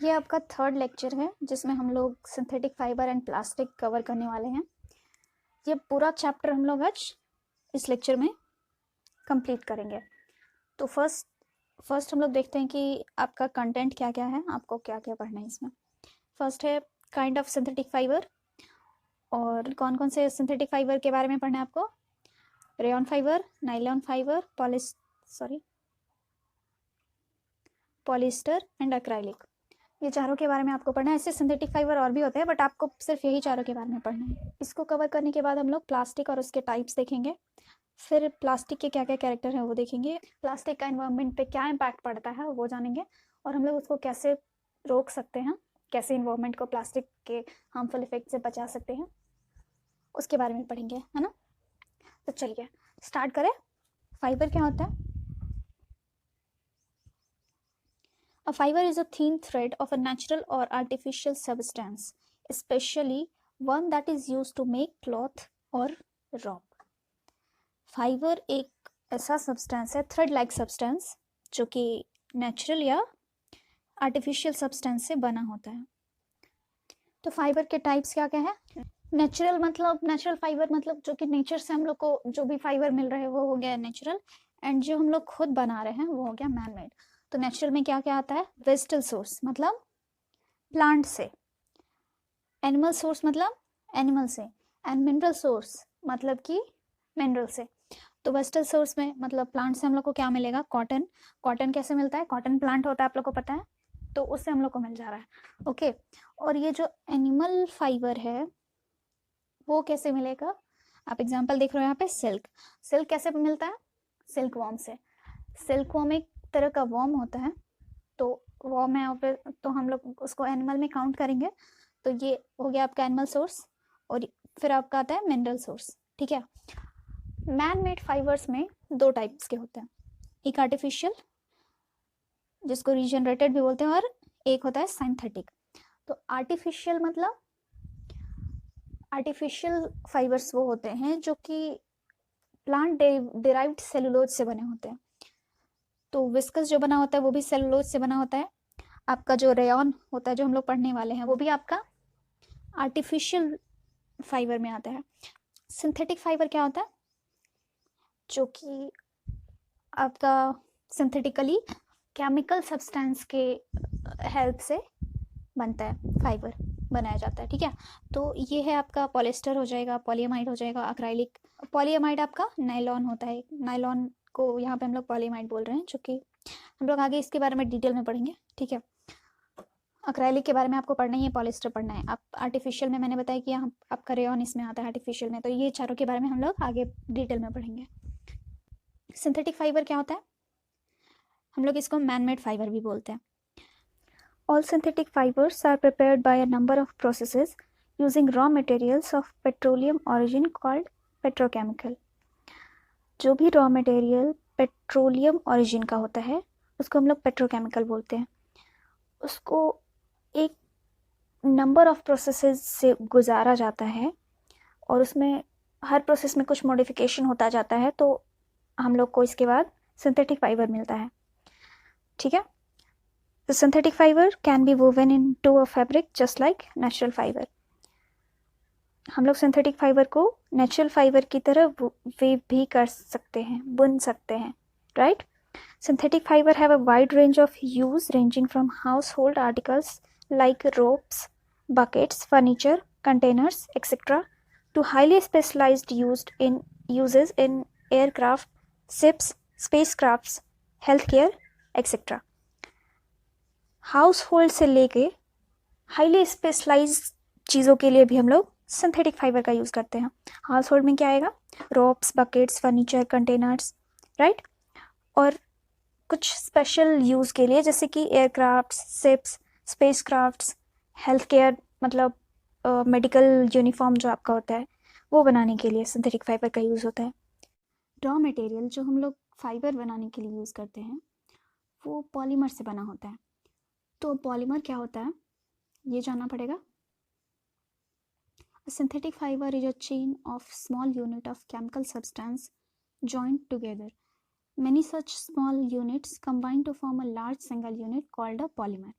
ये आपका third lecture है जिसमें हम लोग synthetic fibre and plastic cover करने वाले हैं। ये पूरा चैप्टर हम लोग आज इस लेक्चर में कंप्लीट करेंगे। तो फर्स्ट हम लोग देखते हैं कि आपका कंटेंट क्या क्या है, आपको क्या क्या पढ़ना है इसमें। फर्स्ट है काइंड ऑफ सिंथेटिक फाइबर, और कौन कौन से सिंथेटिक फाइबर के बारे में पढ़ना है आपको। Rayon fibre, nylon fibre, polyester and acrylic, ये चारों के बारे में आपको पढ़ना है। ऐसे सिंथेटिक फाइबर और भी होते हैं बट आपको सिर्फ यही चारों के बारे में पढ़ना है। इसको कवर करने के बाद हम लोग प्लास्टिक और उसके टाइप्स देखेंगे, फिर प्लास्टिक के क्या क्या कैरेक्टर हैं वो देखेंगे, प्लास्टिक का एनवायरनमेंट पे क्या इम्पैक्ट पड़ता है वो जानेंगे, और हम लोग उसको कैसे रोक सकते हैं, कैसे इन्वायरमेंट को प्लास्टिक के हार्मफुल इफेक्ट से बचा सकते हैं, उसके बारे में पढ़ेंगे, है ना। तो चलिए स्टार्ट करें। फाइबर क्या होता है। A fiber is a thin thread of a natural or artificial substance, especially one that is used to make cloth or rope. Fibre एक ऐसा सब्सटेंस है, थ्रेड लाइक सब्सटेंस, जो कि नेचुरल या आर्टिफिशियल सब्सटेंस से बना होता है। तो फाइबर के टाइप्स क्या क्या है। नेचुरल फाइबर मतलब जो कि नेचर से हम लोग को जो भी फाइबर मिल रहे हैं वो हो गया नेचुरल, एंड जो हम लोग खुद बना रहे हैं वो हो गया मैन मेड। तो नेचुरल में क्या क्या आता है। वेजिटल सोर्स मतलब प्लांट से, एनिमल सोर्स मतलब एनिमल से, एंड मिनरल सोर्स मतलब कि मिनरल से। तो वेजिटल सोर्स में मतलब प्लांट से हम लोग को क्या मिलेगा। कॉटन। कॉटन कैसे मिलता है, कॉटन प्लांट होता है आप लोग को पता है, तो उससे हम लोग को मिल जा रहा है। ओके, और ये जो एनिमल फाइबर है वो कैसे मिलेगा। आप एग्जांपल देख रहे हो यहाँ पे, सिल्क। सिल्क कैसे मिलता है, सिल्क वॉर्म से। सिल्क वॉर्म एक तरह का वॉर्म होता है, तो वॉर्म है तो हम लोग उसको एनिमल में काउंट करेंगे। तो ये हो गया आपका एनिमल सोर्स, और फिर आपका आता है मिनरल सोर्स। ठीक है। मैन मेड फाइबर्स में दो टाइप्स के होते हैं, एक आर्टिफिशियल जिसको रीजनरेटेड भी बोलते हैं, और एक होता है सिंथेटिक। तो आर्टिफिशियल फाइबर्स वो होते हैं जो कि प्लांट डिराइव्ड सेलुलोज से बने होते हैं। तो विस्कस जो बना होता है वो भी सेलुलोज से बना होता है। आपका जो रेयॉन होता है जो हम लोग पढ़ने वाले हैं वो भी आपका आर्टिफिशियल फाइबर में आता है। सिंथेटिक फाइबर क्या होता है, जो कि आपका सिंथेटिकली केमिकल सब्सटेंस के हेल्प से बनता है, फाइबर बनाया जाता है। ठीक है। तो ये है आपका पॉलिस्टर हो जाएगा, पॉलीएमाइड हो जाएगा, अक्राइलिक। पॉलीएमाइड आपका नाइलॉन होता है, नाइलॉन को यहाँ पे हम लोग पॉलीएमाइड बोल रहे हैं, जो कि हम लोग आगे इसके बारे में डिटेल में पढ़ेंगे। ठीक है। अक्राइलिक के बारे में आपको पढ़ना ही है, पॉलिस्टर पढ़ना है। आप आर्टिफिशियल में मैंने बताया कि यहाँ आपका रेयॉन इसमें आता है आर्टिफिशियल में, तो ये चारों के बारे में हम लोग आगे डिटेल में पढ़ेंगे। सिंथेटिक फाइबर क्या होता है, हम लोग इसको मैन मेड फाइबर भी बोलते हैं। All synthetic fibers are prepared by a number of processes using raw materials of petroleum origin called petrochemical. जो भी रॉ मटेरियल पेट्रोलियम ओरिजिन का होता है उसको हम लोग पेट्रोकेमिकल बोलते हैं। उसको एक नंबर ऑफ प्रोसेसेस से गुजारा जाता है, और उसमें हर प्रोसेस में कुछ मॉडिफिकेशन होता जाता है, तो हम लोग को इसके बाद सिंथेटिक फाइबर मिलता है। ठीक है। The synthetic fiber can be woven into a fabric just like natural fiber. हम लोग सिंथेटिक फाइबर को नेचुरल फाइबर की तरह वेव भी कर सकते हैं, बुन सकते हैं, right. Synthetic fibre have a wide range of use ranging from household articles like ropes, buckets, furniture, containers, etc. to highly specialized uses in aircraft, ships, spacecrafts, healthcare, etc. House hold से लेके highly specialise चीज़ों के लिए भी हम लोग synthetic fibre का use करते हैं। हाउस होल्ड में क्या आएगा, ropes, buckets, furniture, containers, right. और कुछ स्पेशल यूज़ के लिए जैसे कि aircrafts, ships, spacecrafts, health care मतलब मेडिकल यूनिफॉर्म जो आपका होता है वो बनाने के लिए सिंथेटिक फाइबर का यूज़ होता है। रॉ मटेरियल जो हम लोग फाइबर बनाने के लिए यूज़ करते हैं वो पॉलीमर से बना होता है। तो पॉलीमर क्या होता है ये जानना पड़ेगा। A synthetic fiber is a chain of small unit of chemical substance joined together. Many such small units combine to form a large single unit called a polymer.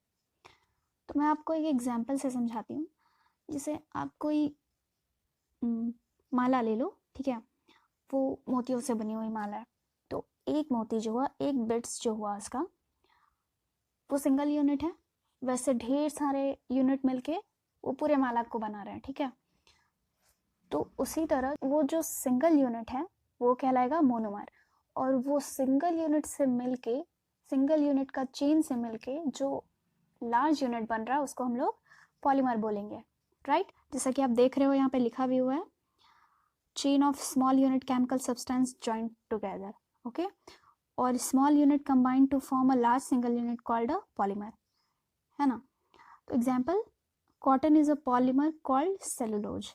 तो मैं आपको एक एग्जांपल से समझाती हूँ। जैसे आप कोई माला ले लो, ठीक है, वो मोतियों से बनी हुई माला है। तो एक मोती जो हुआ, एक बिट्स जो हुआ उसका, वो सिंगल यूनिट है। वैसे ढेर सारे यूनिट मिलके वो पूरे माला को बना रहे हैं, ठीक है। तो उसी तरह वो जो सिंगल यूनिट है वो कहलाएगा मोनोमर, और वो सिंगल यूनिट से मिलके, सिंगल यूनिट का चेन से मिलके जो लार्ज यूनिट बन रहा है उसको हम लोग पॉलीमर बोलेंगे, राइट। जैसा कि आप देख रहे हो यहाँ पे लिखा भी हुआ है, chain of small unit chemical substance joint together, okay, और small unit combined to form a large single unit called a polymer, है ना। तो example, cotton is a polymer called cellulose.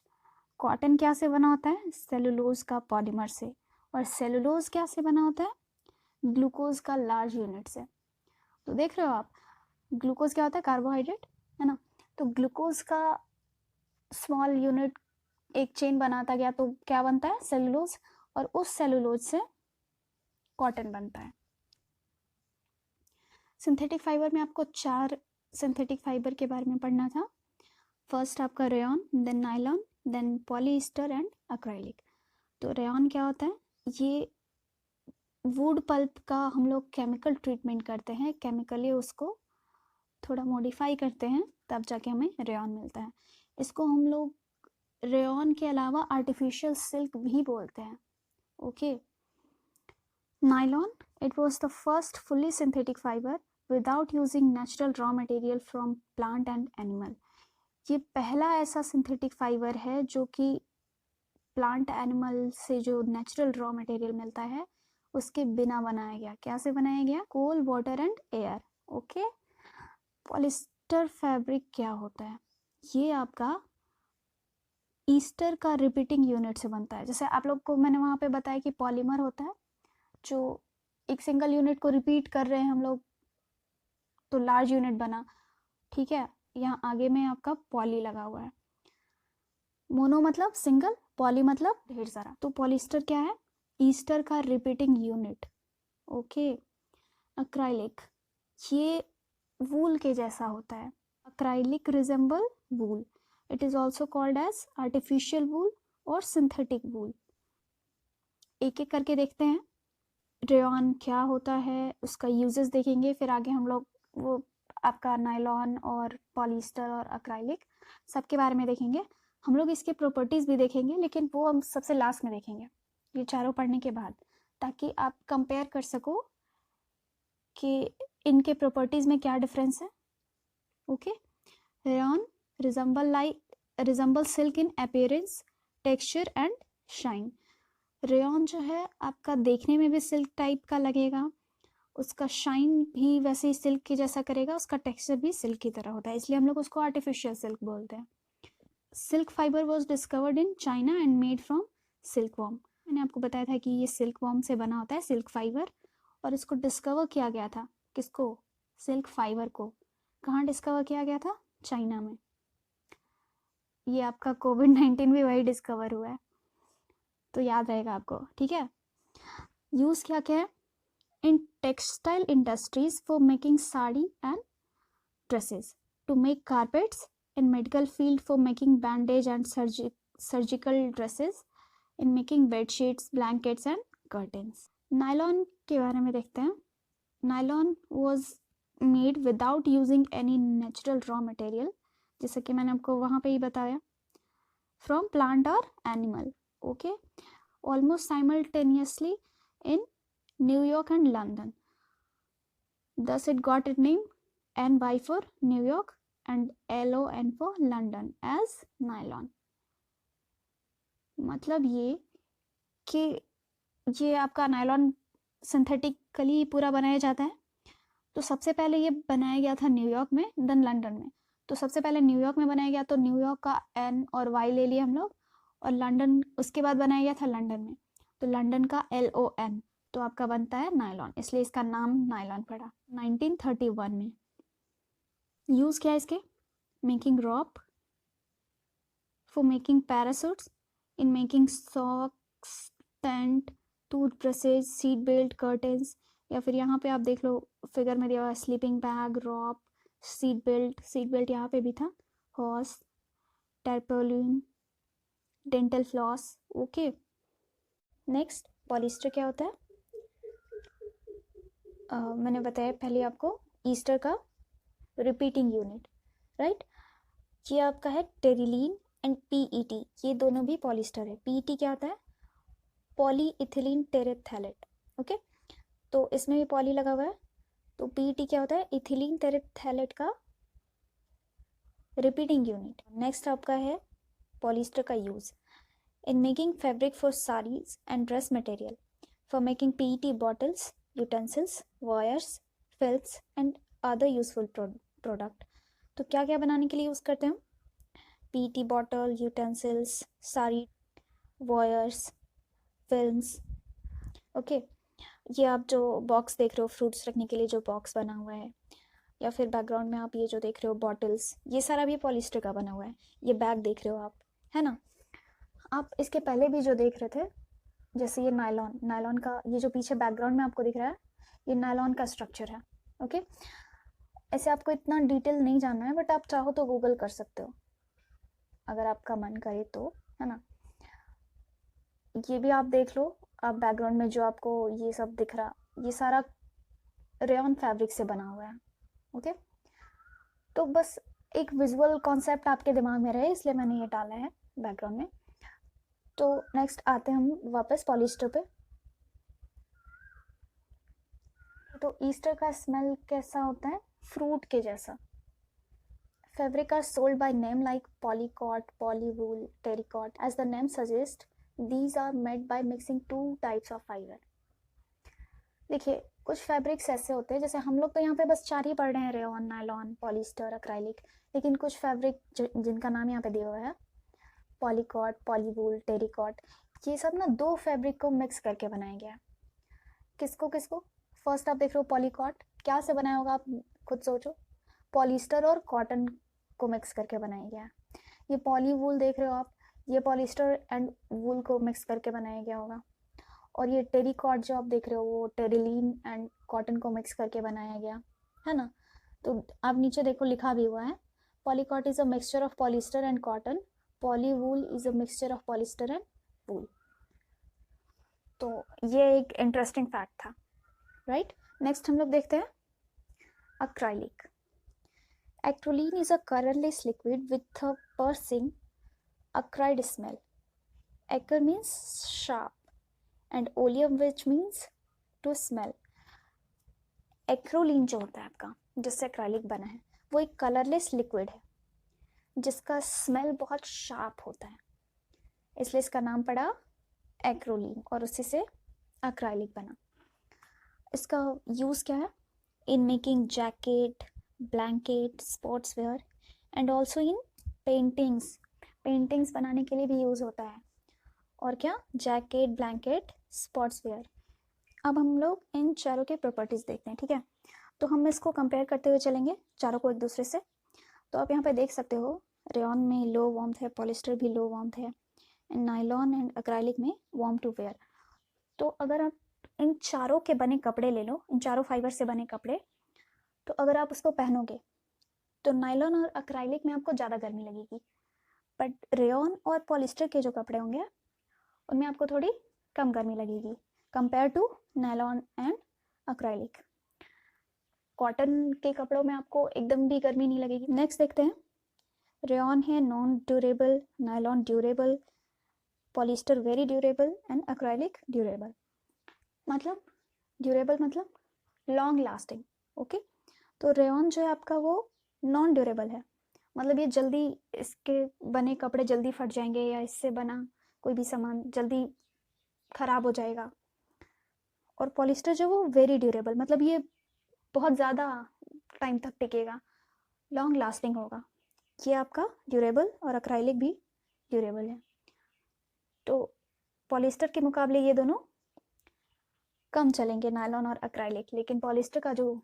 Cotton क्या से बना होता है? सेलुलोज का पॉलीमर से। और सेलुलोज क्या से बना होता है? ग्लूकोज का लार्ज यूनिट से। तो देख रहे हो आप, ग्लूकोज क्या होता है? कार्बोहाइड्रेट, है ना। तो ग्लूकोज का स्मॉल यूनिट एक चेन बनाता गया तो क्या बनता है? सेलुलोज, और उस सेलुलोज से कॉटन बनता है। सिंथेटिक फाइबर में आपको 4 सिंथेटिक फाइबर के बारे में पढ़ना था। फर्स्ट आपका rayon, then nylon, then polyester and acrylic. तो रेयॉन क्या होता है? ये वुड पल्प का हम लोग केमिकल ट्रीटमेंट करते हैं, केमिकली उसको थोड़ा मॉडिफाई करते हैं, तब जाके हमें रेयॉन मिलता है। इसको हम लोग रेयॉन के अलावा आर्टिफिशियल सिल्क भी बोलते हैं, okay. Nylon, it was the first fully synthetic fibre without using natural raw material from plant and animal. ये पहला ऐसा सिंथेटिक फाइबर है जो कि प्लांट एनिमल से जो नेचुरल रॉ मटेरियल मिलता है उसके बिना बनाया गया। क्या से बनाया गया? Coal, water and air, okay. Polyester fabric क्या होता है? ये आपका ईस्टर का रिपीटिंग यूनिट से बनता है। जैसे आप लोग को मैंने वहाँ पे बताया कि पॉलीमर होता है जो एक सिंगल यूनिट को रिपीट कर रहे हैं हम लोग, तो लार्ज यूनिट बना, ठीक है। यहाँ आगे में आपका पॉली लगा हुआ है। मोनो मतलब सिंगल, पॉली मतलब ढेर सारा। तो पॉलिस्टर क्या है? ईस्टर का रिपीटिंग यूनिट, ओके। अक्राइलिक, ये वूल के जैसा होता है। Acrylic resemble wool, it is also called as artificial wool और सिंथेटिक वूल। एक एक करके देखते हैं। रेयॉन क्या होता है, उसका यूजेस देखेंगे, फिर आगे हम लोग वो आपका नायलॉन और पॉलिस्टर और अक्राइलिक सबके बारे में देखेंगे। हम लोग इसके प्रॉपर्टीज़ भी देखेंगे, लेकिन वो हम सबसे लास्ट में देखेंगे, ये चारों पढ़ने के बाद, ताकि आप कंपेयर कर सको कि इनके प्रॉपर्टीज़ में क्या डिफरेंस है, okay. Rayon resemble silk in appearance, texture and shine. Rayon जो है आपका देखने में भी सिल्क टाइप का लगेगा, उसका शाइन भी वैसे ही सिल्क के जैसा करेगा, उसका टेक्सचर भी सिल्क की तरह होता है, इसलिए हम लोग उसको आर्टिफिशियल सिल्क बोलते हैं। Silk fibre was discovered in China and made from silk worm. मैंने आपको बताया था कि ये सिल्क वॉर्म से बना होता है, सिल्क फाइबर, और इसको डिस्कवर किया गया था। किसको? सिल्क फाइबर को। कहाँ डिस्कवर किया गया था? चाइना में। ये आपका कोविड-19 भी वही डिस्कवर हुआ है, तो याद रहेगा आपको, ठीक है। यूज़ क्या क्या है? in textile industries for making sari and dresses, to make carpets, in medical field for making bandage and surgical dresses, in making bed sheets, blankets and curtains. Nylon के बारे में देखते हैं। Nylon was made without using any natural raw material, जैसा कि मैंने आपको वहाँ पे ही बताया, from plant or animal, okay, almost simultaneously in New York and London. Thus it got its name NY for New York and LON for London as nylon. मतलब ये कि ये आपका नायलॉन सिंथेटिकली पूरा बनाया जाता है। तो सबसे पहले ये बनाया गया था न्यूयॉर्क में, देन लंदन में। तो सबसे पहले न्यूयॉर्क में बनाया गया, तो न्यूयॉर्क का N और Y ले लिया हम लोग, और लंदन उसके बाद बनाया गया था लंदन में, तो लंदन का LON, तो आपका बनता है नायलॉन, इसलिए इसका नाम नायलॉन पड़ा 1931 में। यूज़ क्या है इसके? Making rope, for making parachutes, in making socks, tent, toothbrushes, seat belt, curtains, या फिर यहाँ पे आप देख लो फिगर में दिया हुआ sleeping bag, rope, seat belt यहाँ पे भी था, hose, tarpaulin, dental floss. Okay, next polyester क्या होता है? मैंने बताया पहले आपको, ईस्टर का रिपीटिंग यूनिट, राइट। ये आपका है टेरिलीन एंड पीईटी, ये दोनों भी पॉलिस्टर है। पीईटी क्या होता है? पॉलीइथिलीन टेरेप्थैलेट। ओके, तो इसमें भी पॉली लगा हुआ है, तो पीईटी क्या होता है? इथिलीन टेरेप्थैलेट का रिपीटिंग यूनिट। नेक्स्ट आपका है पॉलिस्टर का use in making fabric for saris and dress material, for making PET bottles, utensils, wires, films and other useful product. तो क्या क्या बनाने के लिए यूज़ करते हैं हम? PET bottle, utensils, sari, wires, films. Okay, ये आप जो बॉक्स देख रहे हो, फ्रूट्स रखने के लिए जो बॉक्स बना हुआ है, या फिर बैकग्राउंड में आप ये जो देख रहे हो बॉटल्स, ये सारा भी पॉलिस्टर का बना हुआ है। ये बैग देख रहे हो आप, है ना। आप इसके पहले भी जो देख रहे थे, जैसे ये नायलॉन का, ये जो पीछे बैकग्राउंड में आपको दिख रहा है, ये नायलॉन का स्ट्रक्चर है। ओके, ऐसे आपको इतना डिटेल नहीं जानना है, बट आप चाहो तो गूगल कर सकते हो अगर आपका मन करे तो, है ना। ये भी आप देख लो, आप बैकग्राउंड में जो आपको ये सब दिख रहा, ये सारा रेयॉन फैब्रिक से बना हुआ है। ओके, तो बस एक विजुअल कॉन्सेप्ट आपके दिमाग में रहे, इसलिए मैंने ये डाला है बैकग्राउंड में। तो नेक्स्ट आते हैं हम वापस पॉलिस्टर पे। तो ईस्टर का स्मेल कैसा होता है? फ्रूट के जैसा। Fabric are sold by name like polycot, polywool, terrycot. As the name suggests, these are made by mixing two types of fiber. देखिए, कुछ फैब्रिक्स ऐसे होते हैं, जैसे हम लोग तो यहाँ पे बस 4 ही पढ़ रहे हैं, रेयॉन, नायलॉन, पॉलिस्टर, अक्राइलिक, लेकिन कुछ फैब्रिक जिनका नाम यहाँ पे दिया हुआ है, पॉलीकॉट, पॉलीवूल, टेरिकॉट, ये सब ना 2 फैब्रिक को मिक्स करके बनाया गया है। किसको किसको? फर्स्ट आप देख रहे हो पॉलीकॉट, क्या से बनाया होगा आप खुद सोचो। पॉलिस्टर और कॉटन को मिक्स करके बनाया गया है। ये पॉली वूल देख रहे हो आप, ये पॉलिस्टर एंड वूल को मिक्स करके बनाया गया होगा। और ये टेरिकॉट जो आप देख रहे हो, वो टेरिलीन एंड कॉटन को मिक्स करके बनाया गया है ना। तो आप नीचे देखो लिखा भी हुआ है, polycot is a mixture of polyester and cotton, poly wool is a mixture of polyester and wool. तो ये एक इंटरेस्टिंग फैक्ट था, राइट। नेक्स्ट हम लोग देखते हैं acrylic. Acrolein is a colorless liquid with a piercing, acrid smell. Acre means sharp and oleum which means to smell. Acrolein जो होता है आपका, जिससे acrylic बना है, वो एक कलरलेस लिक्विड है जिसका स्मेल बहुत शार्प होता है, इसलिए इसका नाम पड़ा एक्रोलीन और उसी से acrylic बना। इसका यूज़ क्या है? In making jacket, blanket, sports wear and also in paintings. Paintings बनाने के लिए भी यूज़ होता है। और क्या? Jacket, blanket, sports wear. अब हम लोग इन चारों के प्रॉपर्टीज़ देखते हैं, ठीक है। तो हम इसको कंपेयर करते हुए चलेंगे चारों को एक दूसरे से। तो आप यहाँ पे देख सकते हो, रेयॉन में लो वार्मथ है, पॉलिस्टर भी लो वार्मथ है, एंड नायलॉन एंड अक्राइलिक में वार्म टू वेयर। तो अगर आप इन चारों के बने कपड़े ले लो, इन चारों फाइबर से बने कपड़े, तो अगर आप उसको पहनोगे तो नायलॉन और अक्राइलिक में आपको ज़्यादा गर्मी लगेगी, बट रेयॉन और पॉलिस्टर के जो कपड़े होंगे उनमें आपको थोड़ी कम गर्मी लगेगी compare to nylon and acrylic. Cotton के कपड़ों में आपको एकदम भी गर्मी नहीं लगेगी। नेक्स्ट देखते हैं, रेयॉन है non durable, nylon durable, polyester very durable and acrylic durable. मतलब ड्यूरेबल मतलब लॉन्ग लास्टिंग। ओके, तो रेयॉन जो है आपका वो नॉन ड्यूरेबल है, मतलब ये जल्दी, इसके बने कपड़े जल्दी फट जाएंगे या इससे बना कोई भी सामान जल्दी ख़राब हो जाएगा। और पॉलिस्टर जो वो वेरी ड्यूरेबल, मतलब ये बहुत ज़्यादा टाइम तक टिकेगा, लॉन्ग लास्टिंग होगा। ये आपका ड्यूरेबल और अक्राइलिक भी ड्यूरेबल है। तो पॉलिस्टर के मुकाबले ये दोनों कम चलेंगे, नायलॉन और अक्राइलिक, लेकिन पॉलिस्टर का जो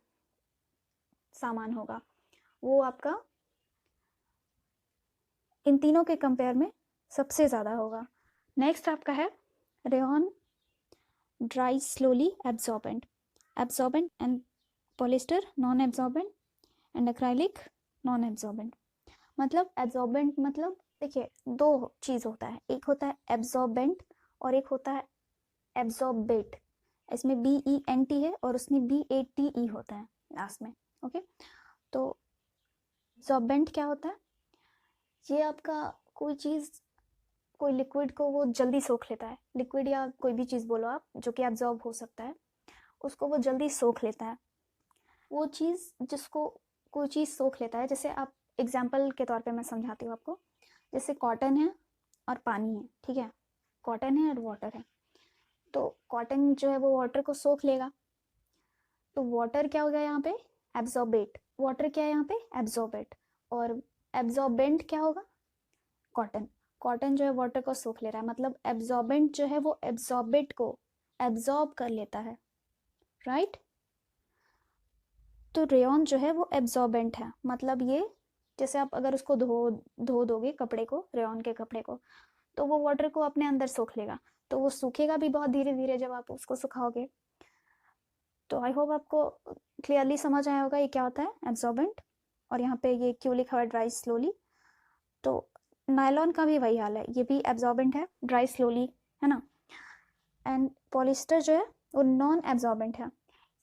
सामान होगा वो आपका इन तीनों के कंपेयर में सबसे ज़्यादा होगा। नेक्स्ट आपका है rayon dries slowly, absorbent, and polyester non-absorbent and acrylic non absorbent. मतलब एब्जॉर्बेंट मतलब देखिए दो चीज़ होता है, एक होता है एब्जॉर्बेंट और एक होता है एब्जॉर्बेट। इसमें BENT है और उसमें BATE होता है लास्ट में। ओके, तो एब्जॉर्बेंट क्या होता है? ये आपका कोई चीज़, कोई लिक्विड को वो जल्दी सोख लेता है, लिक्विड या कोई भी चीज़ बोलो आप जो कि एब्जॉर्ब हो सकता है, उसको वो जल्दी सोख लेता है। वो चीज़ जिसको कोई चीज़ सोख लेता है, जैसे आप एग्जाम्पल के तौर पे मैं समझाती हूँ आपको, जैसे कॉटन है और पानी है, ठीक है, कॉटन है और वाटर है, तो कॉटन जो है वो वाटर को सोख लेगा, तो वाटर क्या हो गया यहाँ पे? एब्जॉर्बेट। वाटर क्या है यहाँ पे? एब्जॉर्बेट। और एब्जॉर्बेंट क्या होगा? कॉटन। कॉटन जो है वाटर को सोख ले रहा है, मतलब एब्जॉर्बेंट जो है वो एब्जॉर्बेट को एब्जॉर्ब कर लेता है, राइट? तो रेयॉन जो है वो एब्जॉर्बेंट है, मतलब ये जैसे आप अगर उसको धो दोगे कपड़े को, रेयॉन के कपड़े को, तो वो वाटर को अपने अंदर सोख लेगा, तो वो सूखेगा भी बहुत धीरे धीरे जब आप उसको सुखाओगे। तो आई होप आपको क्लियरली समझ आया होगा ये क्या होता है एब्जॉर्बेंट, और यहाँ पे ये क्यों लिखा हुआ है ड्राई स्लोली। तो नायलॉन का भी वही हाल है, ये भी एब्जॉर्बेंट है, ड्राई स्लोली, है ना। एंड पॉलिस्टर जो है वो नॉन एब्जॉर्बेंट है,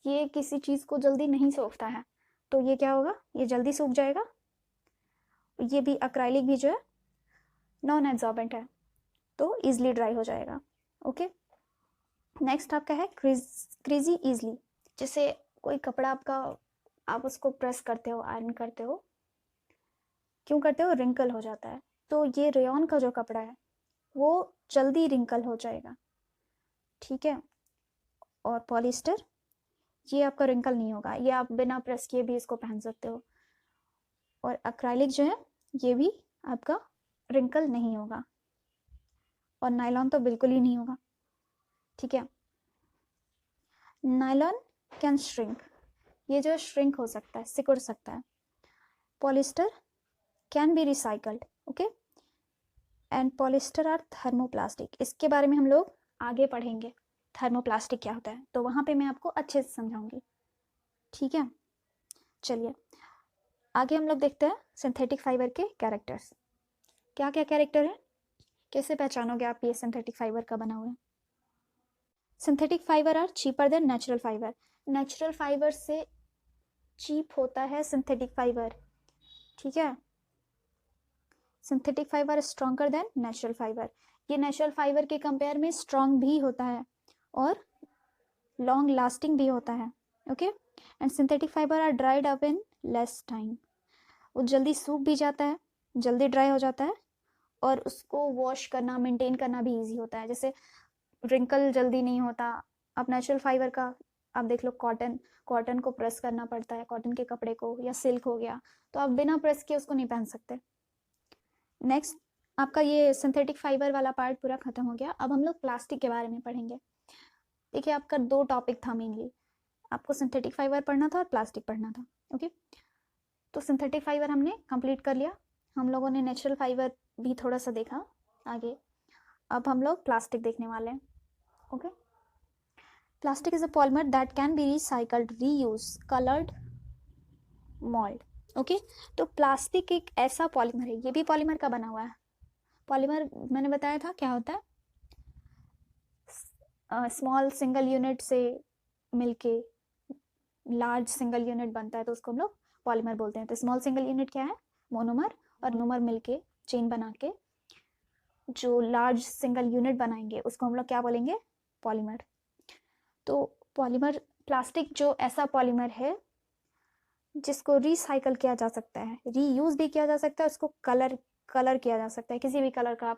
ये किसी चीज़ को जल्दी नहीं सोखता है, तो ये क्या होगा? ये जल्दी सूख जाएगा। ये भी एक्राइलिक भी जो है नॉन एब्जॉर्बेंट है, तो ईजिली ड्राई हो जाएगा। ओके, नेक्स्ट आपका है क्रीजी ईजिली। जैसे कोई कपड़ा आपका, आप उसको प्रेस करते हो, आयरन करते हो, क्यों करते हो? रिंकल हो जाता है, तो ये रेयॉन का जो कपड़ा है वो जल्दी रिंकल हो जाएगा, ठीक है। और पॉलिस्टर, ये आपका रिंकल नहीं होगा, ये आप बिना प्रेस किए भी इसको पहन सकते हो। और एक्राइलिक जो है ये भी आपका रिंकल नहीं होगा, और नायलॉन तो बिल्कुल ही नहीं होगा, ठीक है। नायलॉन कैन श्रिंक, ये जो श्रिंक हो सकता है, सिकुड़ सकता है। Polyester can be recycled, okay. And polyester are thermoplastic, इसके बारे में हम लोग आगे पढ़ेंगे, थर्मोप्लास्टिक क्या होता है, तो वहाँ पे मैं आपको अच्छे से समझाऊंगी, ठीक है। चलिए आगे हम लोग देखते हैं सिंथेटिक फाइबर के कैरेक्टर्स। क्या क्या कैरेक्टर है, कैसे पहचानोगे आप ये सिंथेटिक फाइबर का बना हुआ है? Synthetic fibre are cheaper than natural fibre, natural fibre से चीप होता है सिंथेटिक फाइबर, ठीक है। Synthetic fibre stronger than natural fibre, ये नेचुरल फाइबर के कंपेयर में स्ट्रॉन्ग भी होता है और लॉन्ग लास्टिंग भी होता है, okay. And synthetic fibre are dried up in less time, वो जल्दी सूख भी जाता है, जल्दी ड्राई हो जाता है, और उसको वॉश करना, मेंटेन करना भी इजी होता है, जैसे रिंकल जल्दी नहीं होता। अब नेचुरल फाइबर का आप देख लो, कॉटन, कॉटन को प्रेस करना पड़ता है, कॉटन के कपड़े को, या सिल्क हो गया, तो आप बिना प्रेस किए उसको नहीं पहन सकते। नेक्स्ट आपका ये सिंथेटिक फाइबर वाला पार्ट पूरा खत्म हो गया, अब हम लोग प्लास्टिक के बारे में पढ़ेंगे। देखिए आपका दो टॉपिक था मेनली, आपको सिंथेटिक फाइबर पढ़ना था और प्लास्टिक पढ़ना था, ओके। तो सिंथेटिक फाइबर हमने कंप्लीट कर लिया, हम लोगों ने नेचुरल फाइबर भी थोड़ा सा देखा आगे, अब हम लोग प्लास्टिक देखने वाले हैं, okay. Plastic is a polymer that can be recycled, reuse, coloured, mould, okay. तो प्लास्टिक एक ऐसा पॉलीमर है, ये भी पॉलीमर का बना हुआ है। पॉलीमर मैंने बताया था क्या होता है, स्मॉल सिंगल यूनिट से मिलके लार्ज सिंगल यूनिट बनता है, तो उसको हम लोग पॉलीमर बोलते हैं। तो स्मॉल सिंगल यूनिट क्या है? मोनोमर, और मोनोमर मिलके चेन बना के जो लार्ज सिंगल यूनिट बनाएंगे उसको हम लोग क्या बोलेंगे? पॉलीमर। तो पॉलीमर, प्लास्टिक जो ऐसा पॉलीमर है जिसको रिसाइकल किया जा सकता है, रीयूज भी किया जा सकता है, उसको कलर किया जा सकता है, किसी भी कलर का।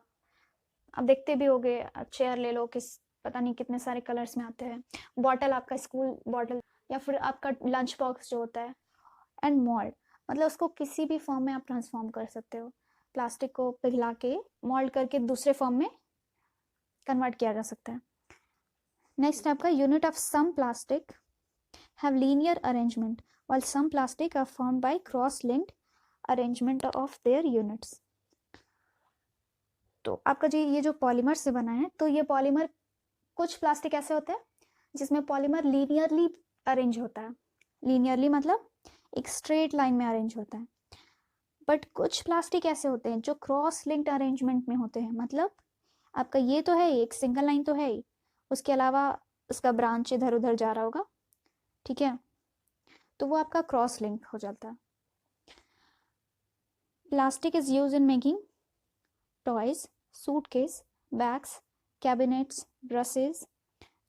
आप देखते भी होगे, चेयर ले लो, किस पता नहीं कितने सारे कलर्स में आते हैं, बॉटल, आपका स्कूल बॉटल, या फिर आपका लंच बॉक्स जो होता है। एंड मोल्ड, मतलब उसको किसी भी फॉर्म में आप ट्रांसफॉर्म कर सकते हो, प्लास्टिक को पिघला के मोल्ड करके दूसरे फॉर्म में कन्वर्ट किया जा सकता है। नेक्स्ट आपका unit of some plastic have linear arrangement while some plastic are formed by cross-linked arrangement of their units। तो आपका जो ये जो पॉलीमर से बना है, तो ये पॉलीमर, कुछ प्लास्टिक ऐसे होते हैं जिसमें पॉलीमर लीनियरली अरेंज होता है। लीनियरली मतलब एक स्ट्रेट लाइन में अरेंज होता है। बट कुछ प्लास्टिक ऐसे होते हैं जो क्रॉस लिंक्ड अरेंजमेंट में होते हैं, मतलब आपका ये तो है एक सिंगल लाइन तो है ही, उसके अलावा उसका ब्रांच इधर उधर जा रहा होगा, ठीक है, तो वो आपका क्रॉस लिंक हो जाता है। Plastic is use in making toys, suitcase, bags, cabinets, brushes,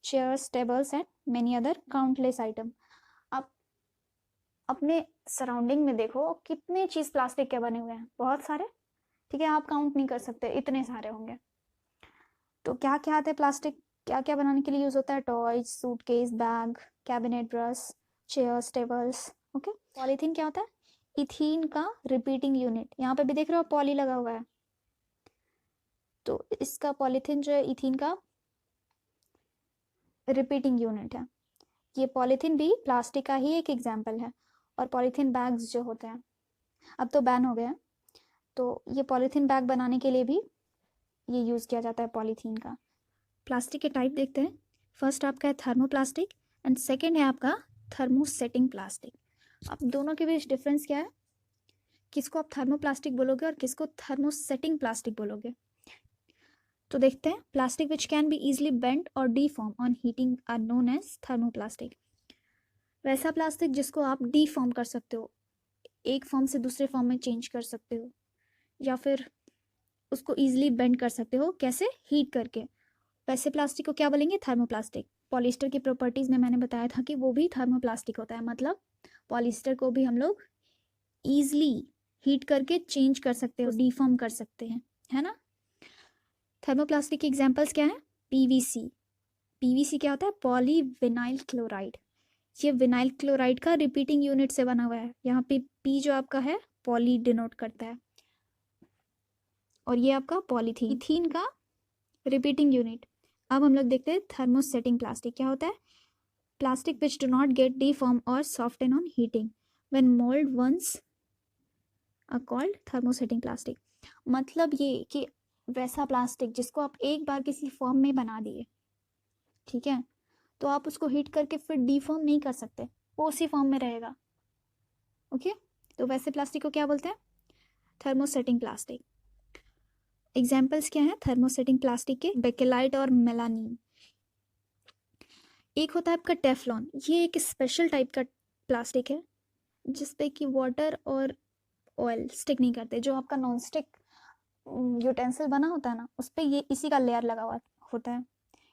chairs, tables and many other countless item. आप अपने सराउंडिंग में देखो कितने चीज प्लास्टिक के बने हुए हैं, बहुत सारे, ठीक है, आप काउंट नहीं कर सकते, इतने सारे होंगे। तो क्या क्या आता है प्लास्टिक, क्या क्या बनाने के लिए यूज होता है? Toys, suitcase, bag, cabinet, brush, chairs, tables. Okay, polythene क्या होता है? इथीन का रिपीटिंग यूनिट, यहाँ पे भी देख रहे हो पॉली लगा हुआ है, तो इसका पॉलीथीन जो है इथीन का रिपीटिंग यूनिट है। ये पॉलीथीन भी प्लास्टिक का ही एक एग्जाम्पल है। और पॉलीथीन बैग्स जो होते हैं अब तो बैन हो गए हैं, तो ये पॉलीथीन बैग बनाने के लिए भी ये यूज़ किया जाता है पॉलीथीन का। प्लास्टिक के टाइप देखते हैं। फर्स्ट आपका है थर्मोप्लास्टिक एंड सेकेंड है आपका थर्मोसेटिंग प्लास्टिक। अब दोनों के बीच डिफरेंस क्या है, किसको आप थर्मोप्लास्टिक बोलोगे और किसको थर्मोसेटिंग प्लास्टिक बोलोगे? तो देखते हैं। Plastic which can be easily bent और deform on heating are known as thermoplastic. वैसा प्लास्टिक जिसको आप डीफॉर्म कर सकते हो, एक फॉर्म से दूसरे फॉर्म में चेंज कर सकते हो, या फिर उसको ईजिली बेंड कर सकते हो, कैसे? हीट करके, वैसे प्लास्टिक को क्या बोलेंगे? थर्मोप्लास्टिक। पॉलिस्टर की प्रॉपर्टीज में मैंने बताया था कि वो भी थर्मोप्लास्टिक होता है, मतलब पॉलिस्टर को भी हम लोग ईजिली हीट करके चेंज कर सकते हो, डीफॉर्म कर सकते हैं, है ना। थर्मोप्लास्टिक की एग्जांपल्स क्या है? पीवीसी। पीवीसी क्या होता है? Polyvinyl chloride. ये विनाइल क्लोराइड का रिपीटिंग यूनिट से बना हुआ है, यहाँ पे पी जो आपका है पॉली डिनोट करता है, और ये आपका पॉलीथीन, इथीन का रिपीटिंग यूनिट। अब हम लोग देखते हैं थर्मोसेटिंग प्लास्टिक क्या होता है। Plastic which do not get deform और soften on heating when mould once are called thermosetting plastic. मतलब ये कि वैसा प्लास्टिक जिसको आप एक बार किसी फॉर्म में बना दिए, ठीक है, तो आप उसको हीट करके फिर डीफॉर्म नहीं कर सकते, वो उसी फॉर्म में रहेगा। ओके, तो वैसे प्लास्टिक को क्या बोलते हैं? Thermosetting plastic. एग्जाम्पल्स क्या है थर्मोसेटिंग प्लास्टिक के? बेकेलाइट और मेलानीन। एक होता है आपका टेफ्लॉन, ये एक स्पेशल टाइप का प्लास्टिक है जिसपे कि वाटर और ऑयल स्टिक नहीं करते। जो आपका नॉन स्टिक यूटेंसिल बना होता है ना, उस पर ये इसी का लेयर लगा हुआ होता है।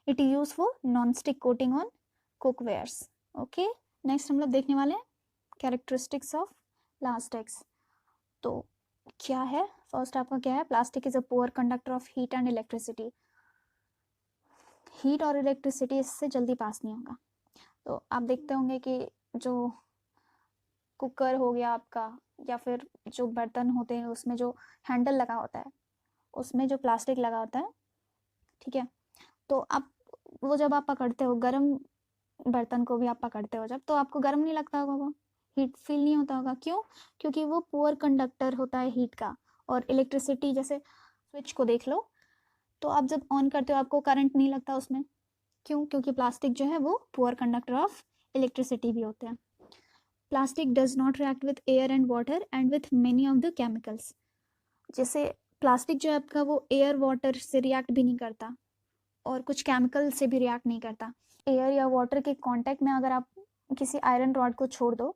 It is use for non stick coating on cookwares. Okay, next हम लोग देखने वाले हैं कैरेक्टरिस्टिक्स ऑफ प्लास्टिक्स। तो क्या है, फर्स्ट आपका क्या है? Plastic is a poor conductor of heat and electricity. Heat और इलेक्ट्रिसिटी इससे जल्दी पास नहीं होगा। तो आप देखते होंगे कि जो कुकर हो गया आपका, या फिर जो बर्तन होते हैं उसमें जो हैंडल लगा होता है उसमें जो प्लास्टिक लगा होता है, ठीक है, तो आप वो जब आप पकड़ते हो गर्म बर्तन को भी आप पकड़ते हो जब, तो आपको गर्म नहीं लगता होगा, वो हीट फील नहीं होता होगा। क्यों? क्योंकि वो पुअर कंडक्टर होता है हीट का। और इलेक्ट्रिसिटी, जैसे स्विच को देख लो, तो आप जब ऑन करते हो आपको करंट नहीं लगता उसमें। क्यों? क्योंकि प्लास्टिक जो है वो पुअर कंडक्टर ऑफ इलेक्ट्रिसिटी भी होते हैं। Plastic does not react with air and water and with many of the chemicals. जैसे प्लास्टिक जो है आपका वो एयर वाटर से रिएक्ट भी नहीं करता और कुछ केमिकल से भी रिएक्ट नहीं करता। एयर या वाटर के कांटेक्ट में अगर आप किसी आयरन रॉड को छोड़ दो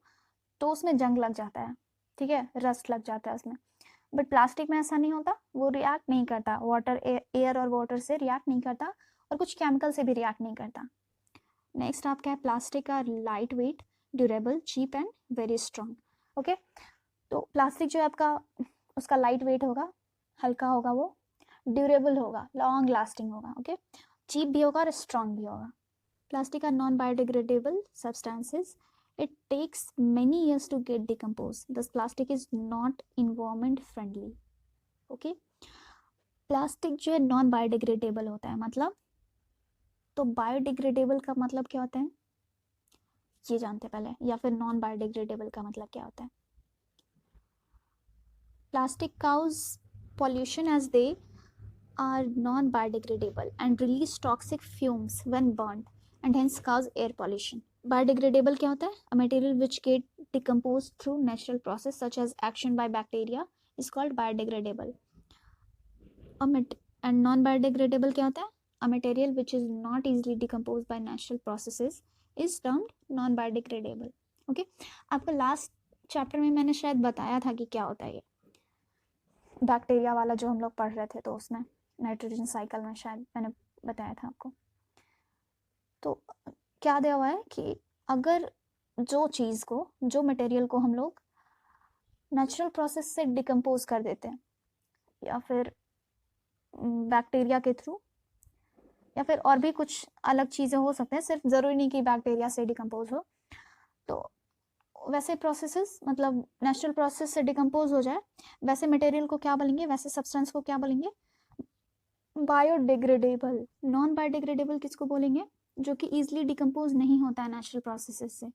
तो उसमें जंग लग जाता है, ठीक है, रस्ट लग जाता है उसमें। बट प्लास्टिक में ऐसा नहीं होता, वो रिएक्ट नहीं करता, वाटर एयर और वाटर से रिएक्ट नहीं करता और कुछ केमिकल से भी रिएक्ट नहीं करता। नेक्स्ट आपका है प्लास्टिक का light weight, durable, cheap and very strong. Okay, तो प्लास्टिक जो है आपका उसका लाइट वेट होगा, हल्का होगा, वो ड्यूरेबल होगा, लॉन्ग लास्टिंग होगा, ओके, चीप भी होगा और स्ट्रॉन्ग भी होगा। Plastic are non biodegradable substances, it takes many years to get decomposed, thus plastic is not environment friendly. okay, plastic जो है नॉन बायोडिग्रेडेबल होता है, मतलब, तो बायोडिग्रेडेबल का मतलब क्या होता है ये जानते पहले, या फिर नॉन बायोडिग्रेडेबल का मतलब क्या होता है? Plastic cause pollution as they are non biodegradable and release toxic fumes when burned and hence cause air pollution. Biodegradable क्या होता है? A material which get decompose through natural process such as action by bacteria is called biodegradable. And non biodegradable क्या होता है? A material which is not easily decompose by natural processes is termed non biodegradable. Okay, आपको last chapter में मैंने शायद बताया था कि क्या होता है ये बैक्टीरिया वाला जो हम लोग पढ़ रहे थे, तो उसमें नाइट्रोजन साइकिल में शायद मैंने बताया था आपको। तो क्या दिया हुआ है कि अगर जो चीज़ को, जो मटेरियल को हम लोग नेचुरल प्रोसेस से डिकम्पोज कर देते हैं या फिर बैक्टीरिया के थ्रू या फिर और भी कुछ अलग चीज़ें हो सकते हैं, सिर्फ ज़रूरी नहीं कि बैक्टीरिया से डिकम्पोज हो, तो वैसे प्रोसेसेस मतलब नेचुरल प्रोसेस से डिकम्पोज हो जाए, वैसे मटेरियल को क्या बोलेंगे, वैसे सब्सटेंस को क्या बोलेंगे? बायोडिग्रेडेबल। नॉन बायोडिग्रेडेबल किसको बोलेंगे? जो कि ईजिली डिकम्पोज नहीं होता है नेचुरल प्रोसेसेस से।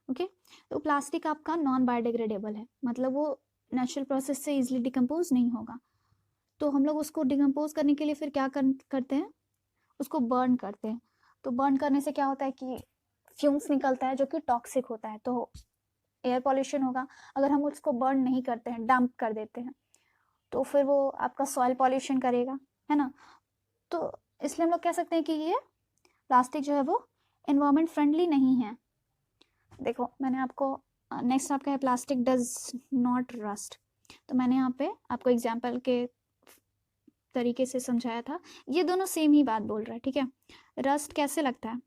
ओके, तो प्लास्टिक आपका नॉन बायोडिग्रेडेबल है, मतलब वो नेचुरल प्रोसेस से ईजिली डिकम्पोज नहीं होगा। तो हम लोग उसको डिकम्पोज करने के लिए फिर क्या करते हैं? उसको बर्न करते हैं। तो बर्न करने से क्या होता है कि फ्यूम्स निकलता है जो कि टॉक्सिक होता है, तो एयर पॉल्यूशन होगा। अगर हम उसको बर्न नहीं करते हैं, डंप कर देते हैं, तो फिर वो आपका सॉइल पॉल्यूशन करेगा, है ना। तो इसलिए हम लोग कह सकते हैं कि ये प्लास्टिक जो है वो एनवायरमेंट फ्रेंडली नहीं है। देखो मैंने आपको नेक्स्ट आपका है प्लास्टिक डज नॉट रस्ट। तो मैंने यहाँ पे आपको एग्जाम्पल के तरीके से समझाया था, ये दोनों सेम ही बात बोल रहा है, ठीक है। रस्ट कैसे लगता है?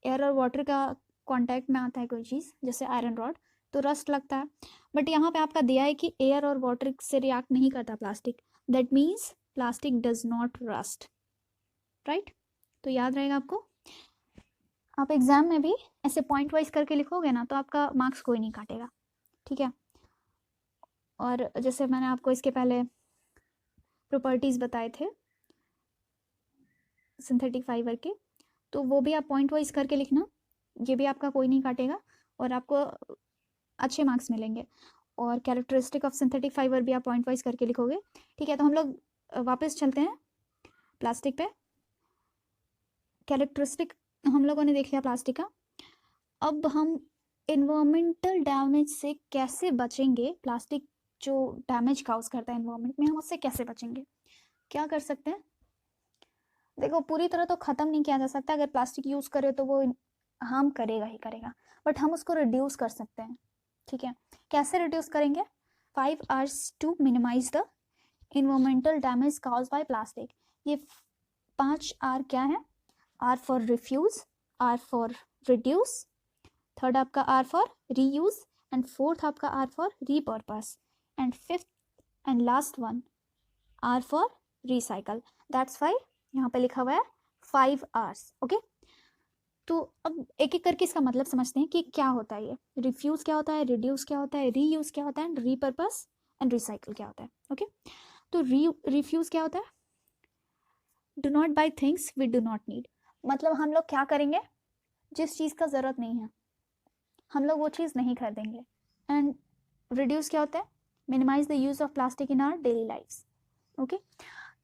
एयर और वाटर का कांटेक्ट में आता है कोई चीज़, जैसे आयरन रॉड, तो रस्ट लगता है। बट यहाँ पे आपका दिया है कि एयर और वाटर से रिएक्ट नहीं करता plastic, that means plastic does not rust, right. तो याद रहेगा आपको। आप एग्जाम में भी ऐसे पॉइंट वाइज करके लिखोगे ना, तो आपका मार्क्स कोई नहीं काटेगा, ठीक है। और जैसे मैंने आपको इसके पहले प्रॉपर्टीज़ बताए थे सिंथेटिक फाइबर के, तो वो भी आप पॉइंट वाइज करके लिखना, ये भी आपका कोई नहीं काटेगा और आपको अच्छे मार्क्स मिलेंगे। और कैरेक्टरिस्टिक ऑफ सिंथेटिक फाइबर भी आप पॉइंट वाइज करके लिखोगे, ठीक है। तो हम लोग वापस चलते हैं प्लास्टिक पे। कैरेक्टरिस्टिक हम लोगों ने देख लिया प्लास्टिक का। अब हम इन्वायरमेंटल डैमेज से कैसे बचेंगे? प्लास्टिक जो डैमेज काउज करता है इन्वायरमेंट में, हम उससे कैसे बचेंगे? क्या कर सकते हैं? देखो पूरी तरह तो ख़त्म नहीं किया जा सकता, अगर प्लास्टिक यूज़ करे तो वो हार्म करेगा ही करेगा, बट हम उसको रिड्यूस कर सकते हैं, ठीक है। कैसे रिड्यूस करेंगे? 5 R's to minimize the environmental damage cause by plastic. ये 5 R क्या है? R for refuse, R for reduce, third आपका R for reuse, and fourth आपका R for repurpose, and fifth and last one R for recycle. That's why यहाँ पे लिखा हुआ है 5 R's, ओके। तो अब एक एक करके इसका मतलब समझते हैं कि क्या होता है ये। रिफ्यूज क्या होता है, रिड्यूस क्या होता है, रीयूज क्या होता है, एंड रीपर्पस एंड रिसाइकल क्या होता है, ओके। तो रिफ्यूज क्या होता है? Do not buy things we do not need. मतलब हम लोग क्या करेंगे? जिस चीज़ का ज़रूरत नहीं है हम लोग वो चीज़ नहीं खरीदेंगे। एंड रिड्यूस क्या होता है? Minimize the use of plastic in our daily lifes, okay.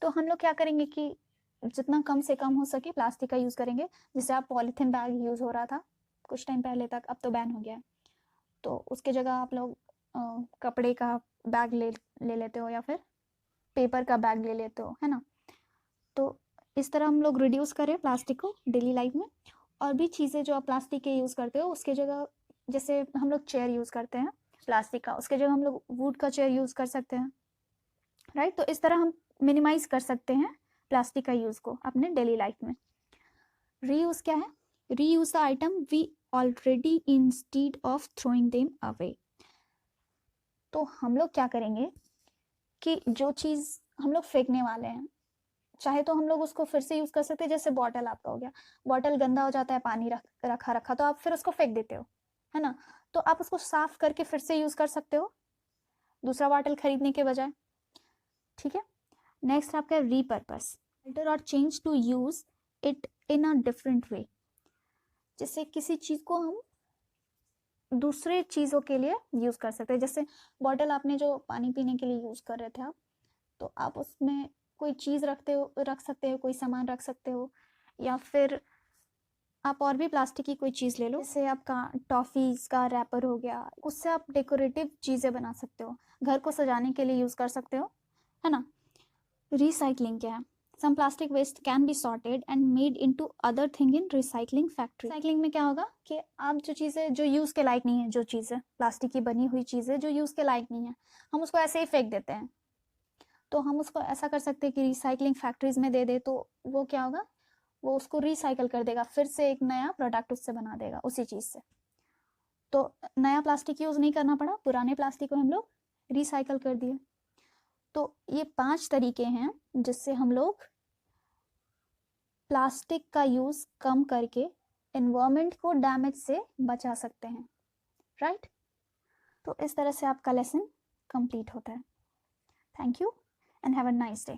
तो हम लोग क्या करेंगे कि जितना कम से कम हो सके प्लास्टिक का यूज़ करेंगे। जैसे आप पॉलीथीन बैग यूज़ हो रहा था कुछ टाइम पहले तक, अब तो बैन हो गया है, तो उसके जगह आप लोग कपड़े का बैग ले लेते हो या फिर पेपर का बैग ले लेते हो, है ना। तो इस तरह हम लोग रिड्यूस करें प्लास्टिक को डेली लाइफ में। और भी चीज़ें जो आप प्लास्टिक के यूज़ करते हो उसके जगह, जैसे हम लोग चेयर यूज़ करते हैं प्लास्टिक का, उसके जगह हम लोग वुड का चेयर यूज़ कर सकते हैं, राइट। तो इस तरह हम मिनिमाइज कर सकते हैं प्लास्टिक का यूज़ को अपने डेली लाइफ में। रीयूज क्या है? Reuse the item we already instead of throwing them away. तो हम लोग क्या करेंगे कि जो चीज़ हम लोग फेंकने वाले हैं, चाहे तो हम लोग उसको फिर से यूज़ कर सकते हैं। जैसे बॉटल आपका हो गया, बॉटल गंदा हो जाता है, पानी रखा रखा तो आप फिर उसको फेंक देते हो, है ना। तो आप उसको साफ करके फिर से यूज़ कर सकते हो दूसरा बॉटल खरीदने के बजाय, ठीक है। नेक्स्ट आपका repurpose, alter or change to use it in a different way. जैसे किसी चीज़ को हम दूसरे चीज़ों के लिए यूज़ कर सकते हैं। जैसे बॉटल आपने जो पानी पीने के लिए यूज़ कर रहे थे आप, तो आप उसमें कोई चीज़ रख सकते हो, कोई सामान रख सकते हो, या फिर आप और भी प्लास्टिक की कोई चीज़ ले लो, जैसे आपका टॉफ़ीज़ का रैपर हो गया, उससे आप डेकोरेटिव चीज़ें बना सकते हो, घर को सजाने के लिए यूज़ कर सकते हो, है ना। रिसाइकलिंग क्या है? Some plastic waste can be sorted and made into other thing in recycling factory. Recycling में क्या होगा कि आप जो चीज़ें जो यूज़ के लायक नहीं है, जो चीज़ें प्लास्टिक की बनी हुई चीज़ें जो यूज़ के लायक नहीं है, हम उसको ऐसे ही फेंक देते हैं। तो हम उसको ऐसा कर सकते हैं कि रिसाइकलिंग फैक्ट्रीज में दे दे, तो वो क्या होगा, वो उसको रिसाइकल कर देगा, फिर से एक नया प्रोडक्ट उससे बना देगा उसी चीज़ से। तो नया प्लास्टिक यूज़ नहीं करना पड़ा, पुराने प्लास्टिक को हम लोग रिसाइकल कर दिए। तो ये 5 तरीके हैं जिससे हम लोग प्लास्टिक का यूज़ कम करके एनवायरनमेंट को डैमेज से बचा सकते हैं, राइट। तो इस तरह से आपका लेसन कंप्लीट होता है। Thank you and have a nice day.